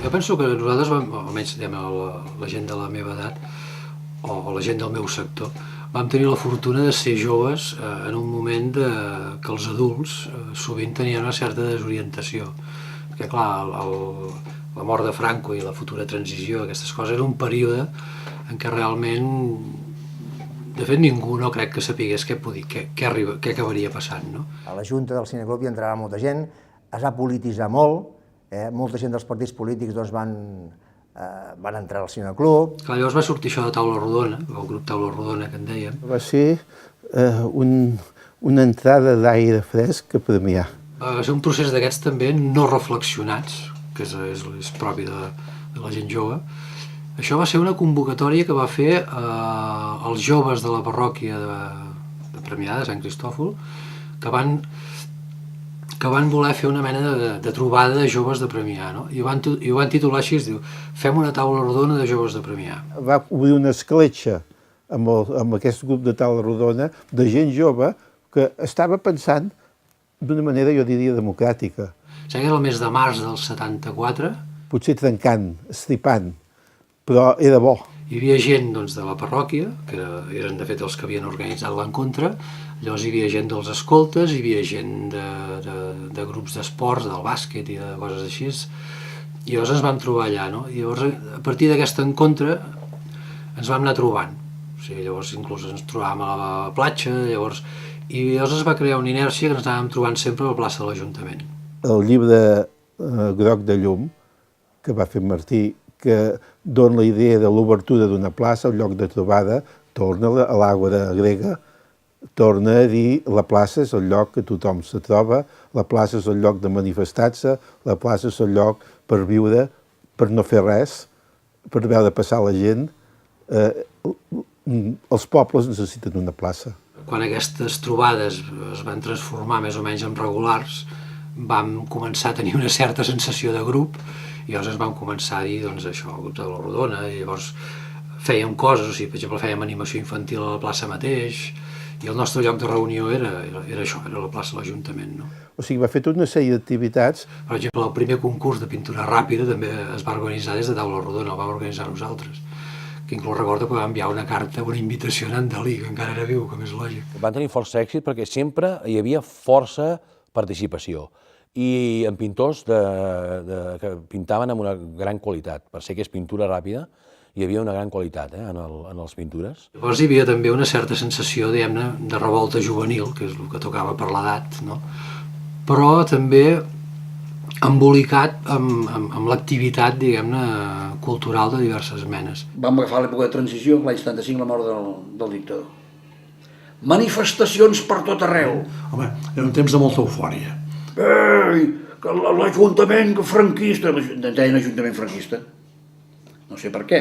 Jo penso que nosaltres, almenys la gent de la meva edat, o la gent del meu sector, vam tenir la fortuna de ser joves en un moment que els adults sovint tenien una certa desorientació. Perquè, clar, la mort de Franco i la futura transició, aquestes coses, era un període en què realment, de fet, ningú no crec que sapigués què acabaria passant, no? A la Junta del Cineclub hi entrava molta gent, es va polititzar molt, molta gent dels partits polítics doncs, van entrar al Cineclub. Clar, llavors va sortir això de Taula Rodona, el grup Taula Rodona que en dèiem. Va ser una entrada d'aire fresc a Premià. Va ser un procés d'aquests també no reflexionats, que és propi de la gent jove. Això va ser una convocatòria que va fer els joves de la parròquia de Premià, de Sant Cristòfol, que van voler fer una mena de trobada de joves de Premià, no? I ho van titular així, es diu Fem una taula rodona de joves de Premià. Va obrir una escletxa amb aquest grup de taula rodona de gent jove que estava pensant d'una manera, jo diria, democràtica. Sé que era el mes de març del 74. Potser trencant, estripant, però era bo. Hi havia gent doncs, de la parròquia, que eren de fet els que havien organitzat l'encontre, llavors hi havia gent dels escoltes, hi havia gent de grups d'esports, del bàsquet i de coses així, i llavors ens vam trobar allà, no? I llavors a partir d'aquest encontre ens vam anar trobant, o sigui, llavors inclús ens trobàvem a la platja, i llavors es va crear una inèrcia que ens anàvem trobant sempre a la plaça de l'Ajuntament. El llibre Groc de llum, que va fer Martí, que dona la idea de l'obertura d'una plaça, el lloc de trobada, torna a l'àgora grega, torna a dir la plaça és el lloc que tothom se troba, la plaça és el lloc de manifestar-se, la plaça és el lloc per viure, per no fer res, per veure passar la gent. Els pobles necessiten una plaça. Quan aquestes trobades es van transformar més o menys en regulars, vam començar a tenir una certa sensació de grup, i llavors ens vam començar a dir, doncs, això, el grup de la Rodona, i llavors fèiem coses, o sigui, per exemple, fèiem animació infantil a la plaça mateix, i el nostre lloc de reunió era això, era la plaça de l'Ajuntament, no? O sigui, va fer tota una sèrie d'activitats. Per exemple, el primer concurs de pintura ràpida també es va organitzar des de Taula Rodona, el vam organitzar nosaltres, que inclús recordo que va enviar una carta, una invitació a en Dalí, que encara era viu, com és lògic. Van tenir força èxit perquè sempre hi havia força participació i en pintors que pintaven amb una gran qualitat. Per ser que és pintura ràpida, hi havia una gran qualitat en les pintures. Llavors hi havia també una certa sensació, diguem-ne, de revolta juvenil, que és el que tocava per l'edat, no? Però també embolicat amb l'activitat, diguem-ne, cultural de diverses menes. Vam agafar l'època de transició, l'any 75, la mort del dictador. Manifestacions per tot arreu. Home, era un temps de molta eufòria. Ei, que l'Ajuntament franquista, deien Ajuntament franquista. No sé per què.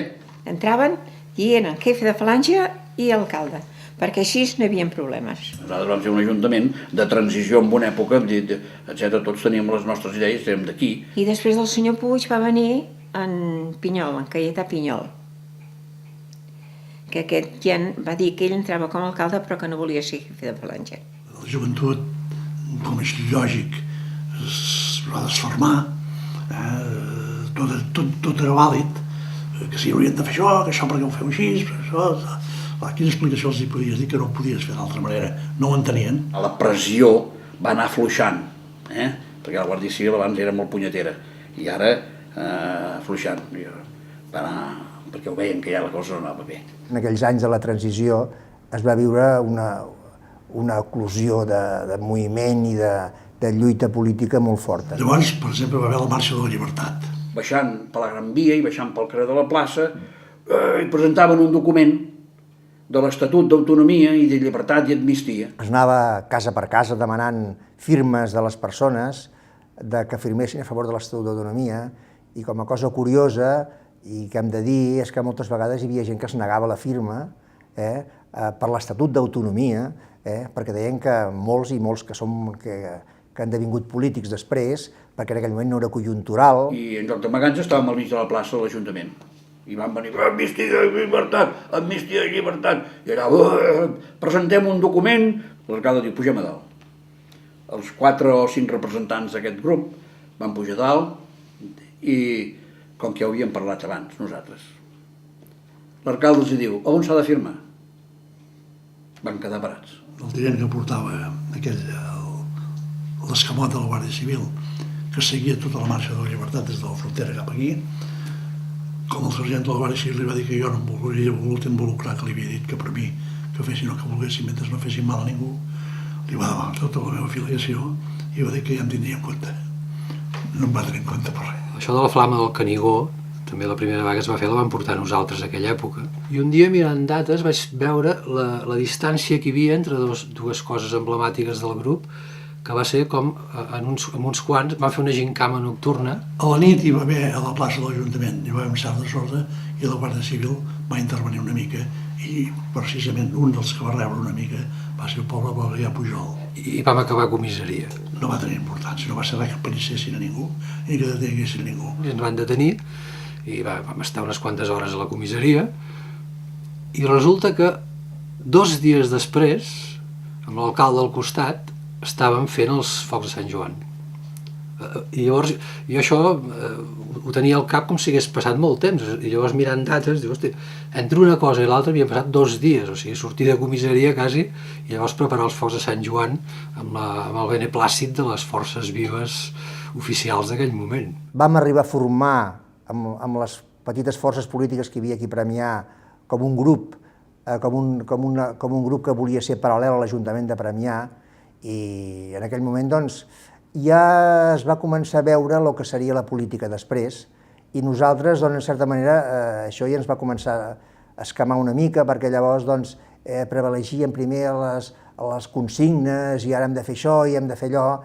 Entraven i eren jefe de falange i alcalde, perquè així no hi havia problemes. Nosaltres vam ser un ajuntament de transició en una època, etc. Tots teníem les nostres idees, érem d'aquí. I després del senyor Puig va venir en Pinyol, en Caietà Pinyol, que aquest ja va dir que ell entrava com a alcalde però que no volia ser jefe de falange. La joventut, com és lògic, es va desformar, tot era vàlid, que si haurien de fer això, que això perquè ho feu així, això... Quina explicació els hi podies dir que no ho podies fer d'altra manera? No ho entenien. La pressió va anar afluixant, perquè la Guàrdia Civil abans era molt punyetera, i ara afluixant. Va anar, perquè ho veien que ja la cosa no anava bé. En aquells anys de la transició es va viure una eclosió de moviment i de lluita política molt forta. Llavors, per exemple, va haver la Marxa de la Llibertat. Baixant per la Gran Via i baixant pel carrer de la plaça, presentaven un document de l'Estatut d'Autonomia i de Llibertat i Amnistia. Es anava casa per casa demanant firmes de les persones que firmessin a favor de l'Estatut d'Autonomia, i com a cosa curiosa, i que hem de dir, és que moltes vegades hi havia gent que es negava la firma per l'Estatut d'Autonomia, perquè deien que molts que han devingut polítics després, perquè en aquell moment no era conjuntural. I en lloc d'amagar-nos estàvem al mig de la plaça de l'Ajuntament. I van venir, amnistia i llibertat, amnistia i llibertat. I allà, presentem un document, l'alcalde diu, pugem a dalt. els 4 o 5 representants d'aquest grup van pujar dalt i, com que ja ho havíem parlat abans, nosaltres, l'alcalde els diu, on s'ha de firmar? Van quedar parats. El tinent que portava l'escamot de la Guàrdia Civil, que seguia tota la marxa de la llibertat des de la frontera cap aquí, com el sergent de la Guàrdia Civil li va dir que jo no em volia voler involucrar, que li havia dit que per mi que fessin el que volguessin mentre no fessin mal a ningú, li va demanar tota la meva afiliació i va dir que ja em tindria en compte. No em va tenir en compte per res. Això de la flama del Canigó, també la primera vegada que es va fer la vam portar nosaltres en aquella època. I un dia, mirant dates, vaig veure la distància que hi havia entre dues coses emblemàtiques del grup, que va ser com, en uns quants, van fer una gincama nocturna. A la nit hi va haver a la plaça de l'Ajuntament, hi va haver un cert desordre i la Guàrdia Civil va intervenir una mica i precisament un dels que va rebre una mica va ser el pobre Valerià Pujol. I vam acabar a comissaria. No va tenir importància, no va ser res que penissessin a ningú ni que detinguessin ningú. I ens van detenir i vam estar unes quantes hores a la comissaria i resulta que 2 dies després, amb l'alcalde al costat, estàvem fent els focs de Sant Joan. I llavors jo això ho tenia al cap com si hagués passat molt temps, i llavors mirant dates, dius, hosti, entre una cosa i l'altra havia passat 2 dies, o sigui, sortir de comissaria quasi, i llavors preparar els focs de Sant Joan amb el beneplàcit de les forces vives oficials d'aquell moment. Vam arribar a formar amb les petites forces polítiques que hi havia aquí a Premià com un grup, com un grup que volia ser paral·lel a l'Ajuntament de Premià, i en aquell moment doncs, ja es va començar a veure el que seria la política després i nosaltres, doncs, en certa manera, això ja ens va començar a escamar una mica perquè llavors doncs, prevalegien primer les consignes i ara hem de fer això i hem de fer allò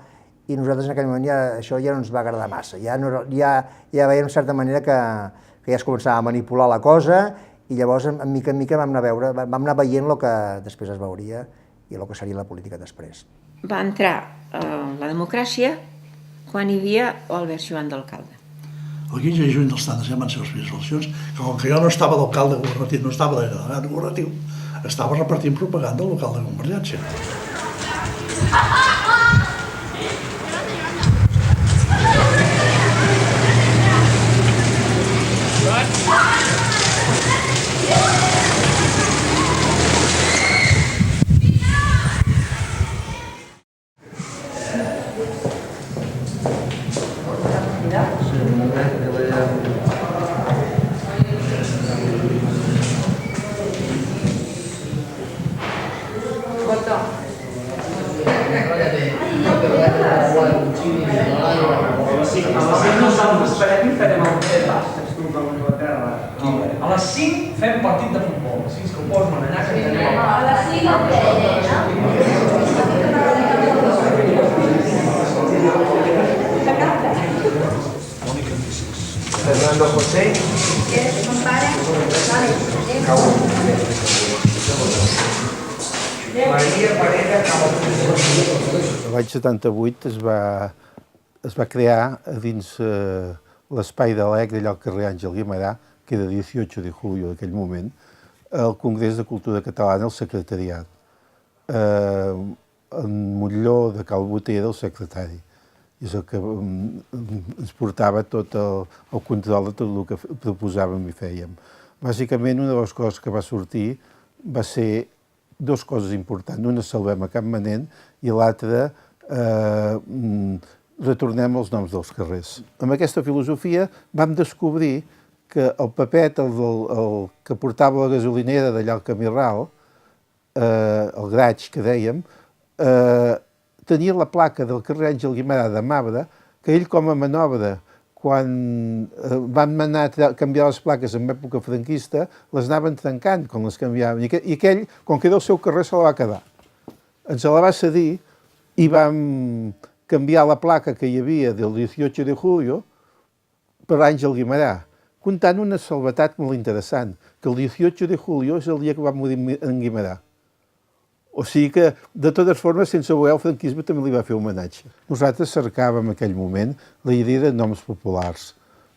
i nosaltres en aquell moment això ja no ens va agradar massa. Ja veiem en certa manera que ja es començava a manipular la cosa i llavors, en mica vam anar veient el que després es veuria i el que seria la política després. Va entrar la democràcia quan hi havia Albert Joan d'alcalde. El 15 de juny del 77 van ser les primeres eleccions, que com que jo no estava d'alcalde governatiu, no estava de delegat governatiu, estava repartint propaganda local de Convergència. A les 5 fem partit de futbol, a les 5 que ho posen allà que anem a les 5 al Fernando José. Maria Pareda Caballero. L'any 78 es va crear a dins l'espai de l'EC d'allà al carrer Àngel Guimerà, que era 18 de julio d'aquell moment, el Congrés de Cultura Catalana, el secretariat. En Montlló de Calboter era el secretari. És el que ens portava tot el control de tot el que proposàvem i fèiem. Bàsicament, una de les coses que va sortir va ser 2 coses importants. Una, salvem a Campmanent, i l'altra, retornem els noms dels carrers. Amb aquesta filosofia vam descobrir que el Pepet, el que portava la gasolinera d'allà al Camí Ral, el Graig, que dèiem, tenia la placa del carrer Àngel Guimerà de Mabra, que ell, com a manobra, quan van anar a canviar les plaques en època franquista, les anaven trencant quan les canviaven. I aquell, com que era el seu carrer, se la va quedar. Ens la va cedir i vam canviar la placa que hi havia del 18 de julio per Àngel Guimerà, comptant una salvetat molt interessant, que el 18 de julio és el dia que va morir en Guimerà. O sigui que, de totes formes, sense voler, el franquisme també li va fer homenatge. Nosaltres cercàvem en aquell moment la idea de noms populars,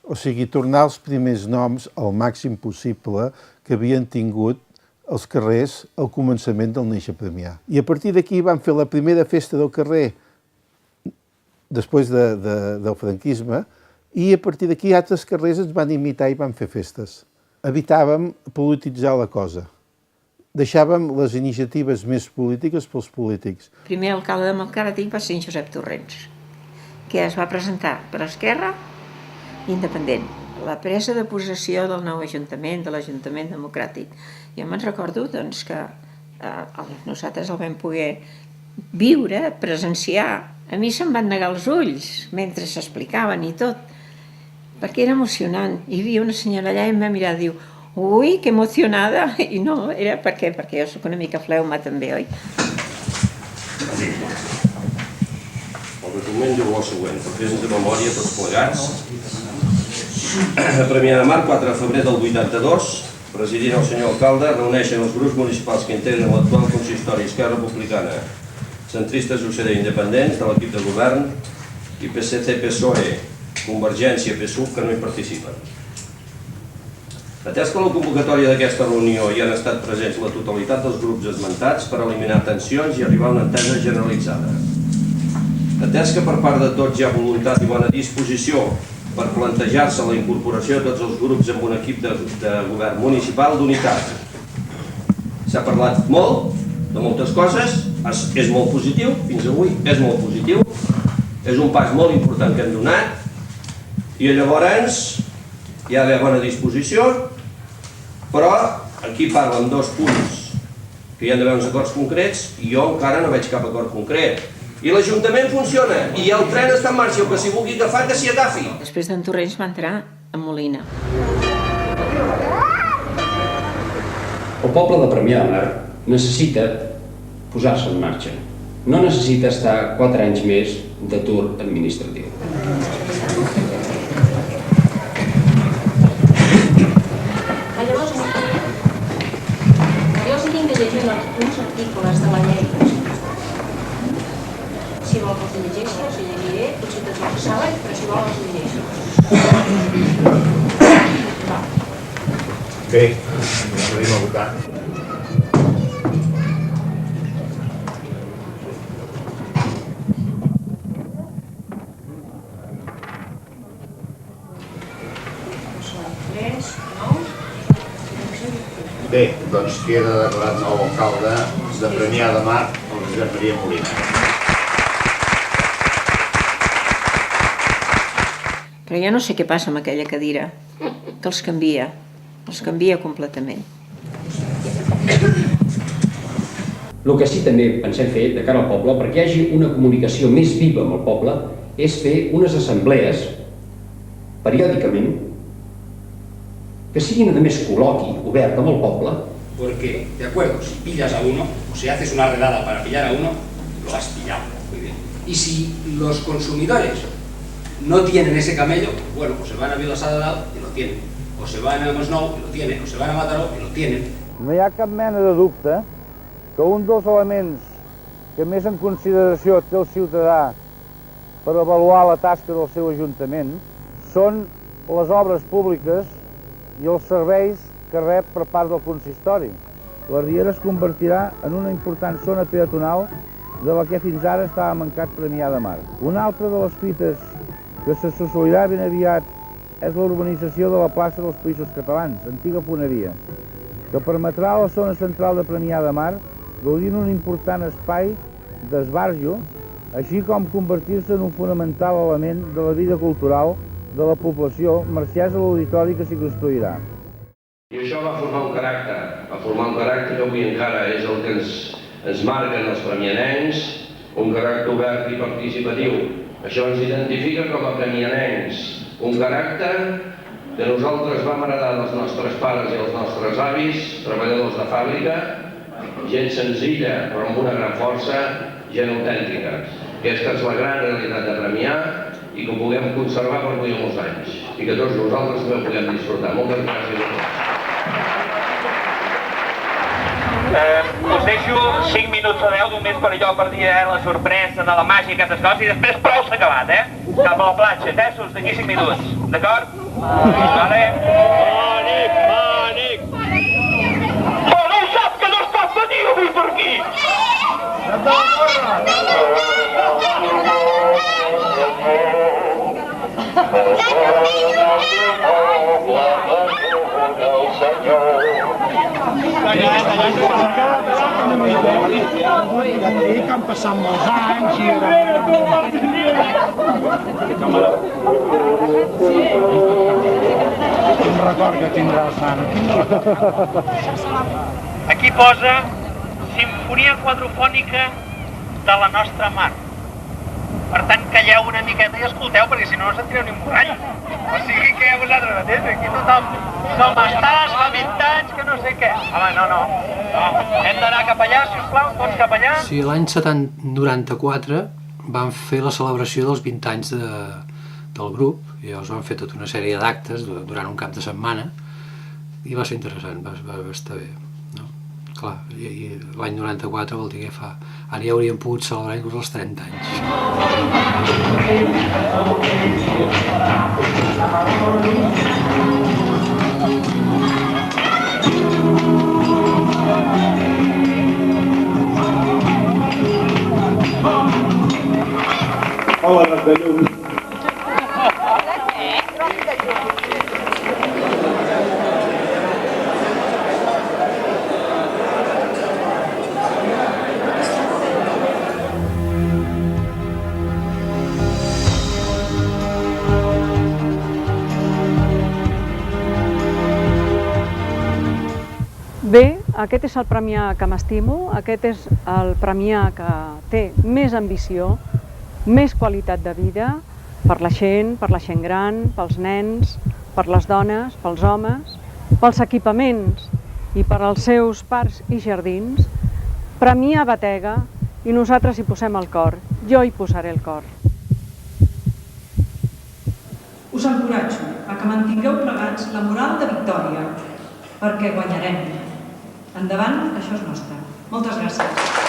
o sigui, tornar els primers noms al màxim possible que havien tingut els carrers al començament del Néixer Premià. I a partir d'aquí vam fer la primera festa del carrer després del franquisme, i a partir d'aquí altres carrers ens van imitar i van fer festes. Evitàvem polititzar la cosa. Deixàvem les iniciatives més polítiques pels polítics. El primer alcalde democràtic va ser en Josep Torrents, que es va presentar per Esquerra independent. La presa de possessió del nou ajuntament, de l'Ajuntament Democràtic. Jo me'n recordo doncs, que nosaltres el vam poder viure, presenciar. A mi se'm van negar els ulls mentre s'explicaven i tot, perquè era emocionant. Hi havia una senyora allà i em va mirar i diu: ui, que emocionada! I no, era perquè jo soc una mica fleuma també, oi? El document diu el següent: per fer-nos de memòria tots plegats. A Premià de Mar, 4 de febrer del 82, presidint el senyor alcalde, reuneixen els grups municipals que integren l'actual consistori Esquerra Republicana, centristes UCD independents de l'equip de govern i PSC-PSOE, Convergència, PSUV, que no hi participen. Atès que a la convocatòria d'aquesta reunió hi han estat presents la totalitat dels grups esmentats per eliminar tensions i arribar a una entesa generalitzada. Atès que per part de tots hi ha voluntat i bona disposició per plantejar-se la incorporació de tots els grups en un equip de govern municipal d'unitat. S'ha parlat molt, de moltes coses, és molt positiu, fins avui és molt positiu, és un pas molt important que hem donat, i llavors hi ha d'haver bona disposició, però aquí parlen 2 punts que hi ha d'haver uns acords concrets i jo encara no veig cap acord concret. I l'Ajuntament funciona, i el tren està en marxa, que si vulgui agafar, que s'hi agafi. Després d'en Torrents va entrar a Molina. El poble de Premià de Mar necessita posar-se en marxa. No necessita estar 4 anys més d'atur administratiu. Llavors, jo us tinc de llegir uns articles de la llei. Si vol que els llegeixi, els llegiré, potser tots els saben, però si vol els llegeixo. Bé, anem a votar. Bé, doncs queda declarat nou alcalde de Premià de Mar, el Josep Maria Molina. Però jo no sé què passa amb aquella cadira, que els canvia completament. El que sí també pensem fer de cara al poble, perquè hi hagi una comunicació més viva amb el poble, és fer unes assemblees, periòdicament, que siguin a més col·loqui obert amb el poble. Porque, de acuerdo, si pillas a uno, o si haces una redada para pillar a uno, lo has pillado. Muy bien. Y si los consumidores no tienen ese camello, bueno, pues se van a Vilassar de Dalt y lo tienen, o se van a Masnou y lo tienen, o se van a Mataró y lo tienen. No hi ha cap mena de dubte que un dels elements que més en consideració té el ciutadà per avaluar la tasca del seu ajuntament són les obres públiques i els serveis que rep per part del consistori. La Riera es convertirà en una important zona peatonal de la que fins ara estava mancat Premià de Mar. Una altra de les fites que s'assolirà ben aviat és la urbanització de la plaça dels Països Catalans, antiga foneria, que permetrà a la zona central de Premià de Mar gaudir d'un important espai d'esbarjo, així com convertir-se en un fonamental element de la vida cultural de la població, mercès a l'auditori que s'hi construirà. I això va formar un caràcter que avui encara és el que ens marquen els premianencs, un caràcter obert i participatiu. Això ens identifica com a premianencs, un caràcter que nosaltres vam heredar dels nostres pares i els nostres avis, treballadors de fàbrica, gent senzilla però amb una gran força, gent autèntica. Aquesta és la gran realitat de Premià i que ho puguem conservar per avui molts anys i que tots nosaltres també ho puguem disfrutar. Moltes gràcies a tots. Us deixo 5 minuts o 10 només per allò, per dir la sorpresa, la màgia, aquestes coses, i després prou s'ha acabat, Cap a la platja, tessos, d'aquí 5 minuts, d'acord? Vale. Mànic! Oh, no ho sap, que no es pot venir avui per aquí! Que han passat molts anys i... Quin record que tindrà el sant. Aquí posa Simfonia quadrofònica de la nostra mar. Per tant, calleu una miqueta i escolteu, perquè si no, no sentireu ni un borrall. O sigui que vosaltres mateix, aquí tothom som estàs, fa 20 anys, que no sé què. Home, no. Hem d'anar cap allà, sisplau, tots cap allà. Sí, l'any 94 vam fer la celebració dels 20 anys del grup, i llavors vam fer tota una sèrie d'actes durant un cap de setmana, i va ser interessant, va estar bé. Clar, i l'any 94 vol dir que fa... Ara ja hauríem pogut celebrar inclús els 30 anys. Hola, Rastallum. Bé, aquest és el Premià que m'estimo, aquest és el Premià que té més ambició, més qualitat de vida per la gent gran, pels nens, per les dones, pels homes, pels equipaments i per als seus parcs i jardins. Premià Batega i nosaltres hi posem el cor, jo hi posaré el cor. Us encoratjo a que mantingueu plegats la moral de victòria, perquè guanyarem. Endavant, això és nostre. Moltes gràcies.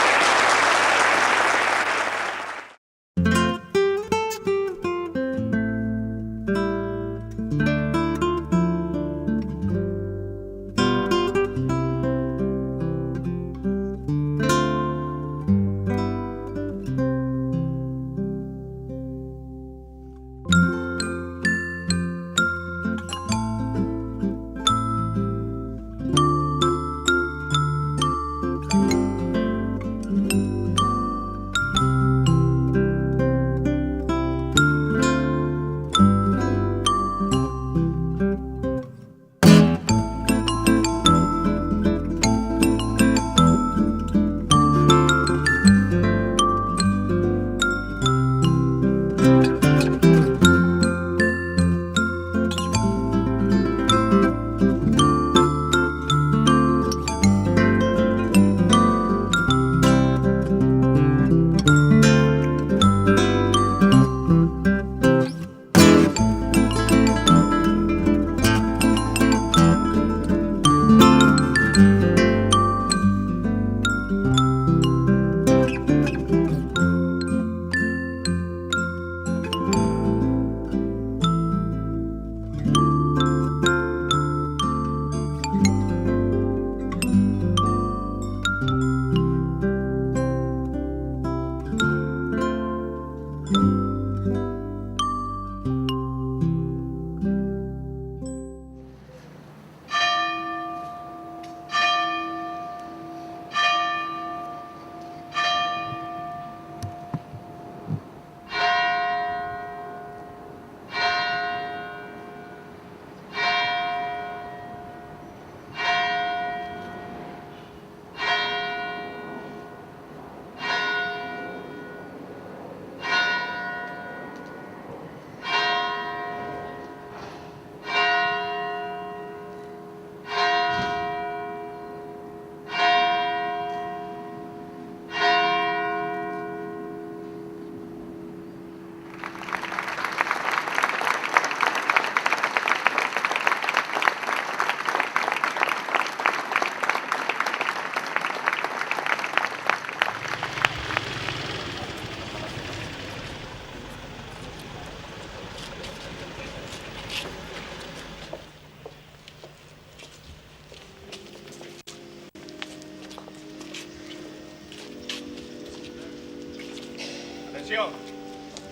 Atenció,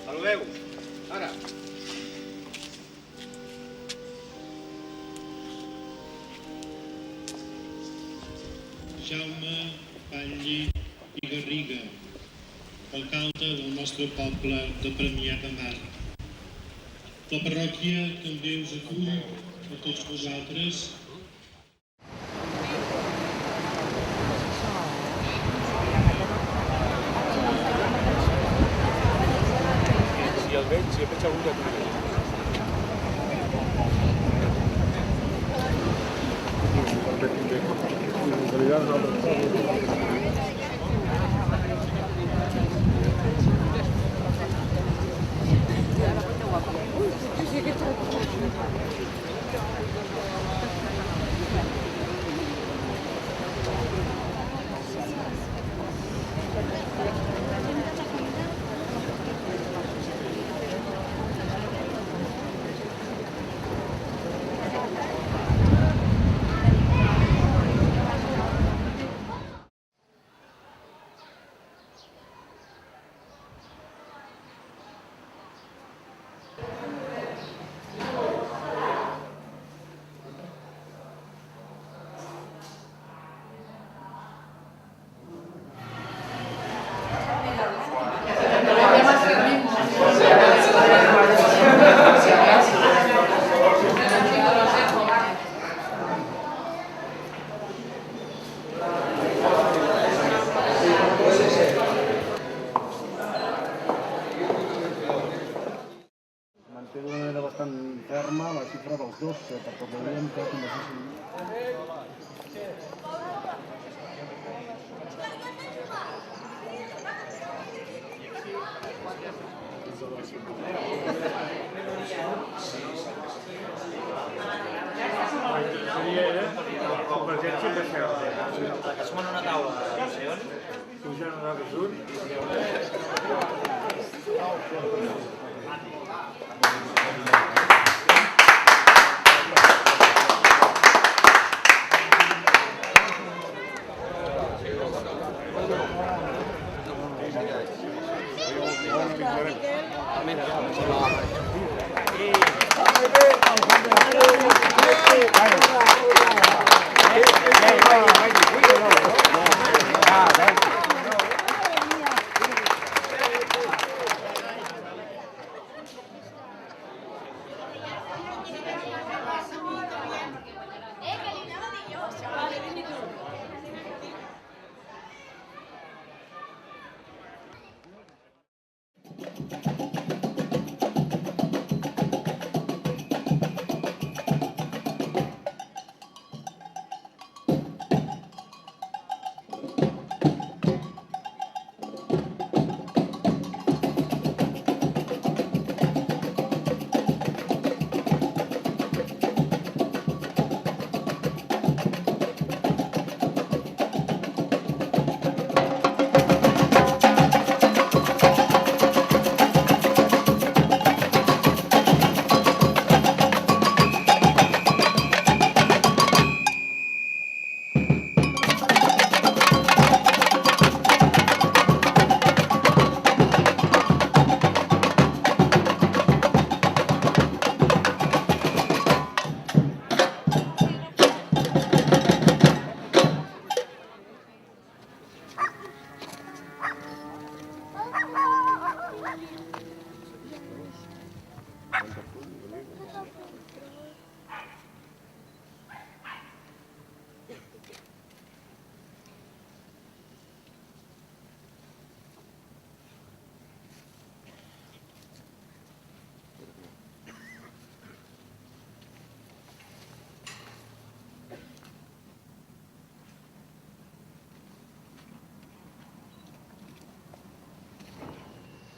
saludeu. Ara. Jaume Batlle i Garriga, alcalde del nostre poble de Premià de Mar. La parròquia també us acull a tots vosaltres. Si el veig algun de tu. Manté d'una manera bastant ferma la xifra dels dos, perquè volíem que conversessin. Convergència de Xerta. Que som en una taula de negociacions. Pugen a Resum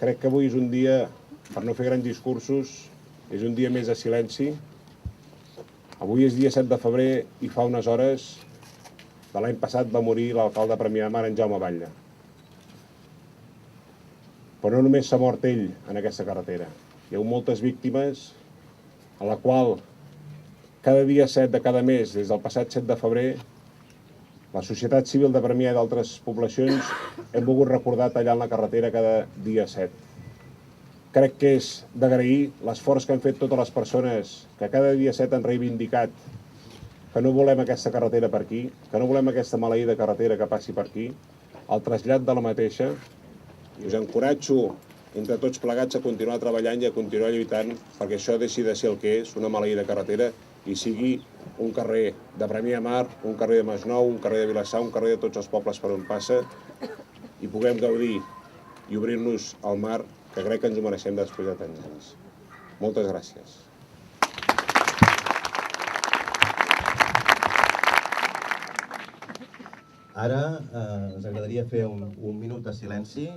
Crec que avui és un dia, per no fer grans discursos, és un dia més de silenci. Avui és dia 7 de febrer i fa unes hores de l'any passat va morir l'alcalde de Premià de Mar, en Jaume Batlle. Però no només s'ha mort ell en aquesta carretera. Hi ha moltes víctimes a la qual cada dia 7 de cada mes, des del passat 7 de febrer, la societat civil de Premià i d'altres poblacions hem volgut recordar tallant la carretera cada dia 7. Crec que és d'agrair l'esforç que han fet totes les persones que cada dia 7 han reivindicat que no volem aquesta carretera per aquí, que no volem aquesta maleïda carretera que passi per aquí, el trasllat de la mateixa, i us encoratjo entre tots plegats a continuar treballant i a continuar lluitant perquè això deixi de ser el que és, una maleïda carretera, i sigui un carrer de Premià de Mar, un carrer de Masnou, un carrer de Vilassar, un carrer de tots els pobles per on passa, i puguem gaudir i obrir-nos al mar, que crec que ens ho mereixem després de tants anys. Moltes gràcies. Ara ens agradaria fer un minut de silenci.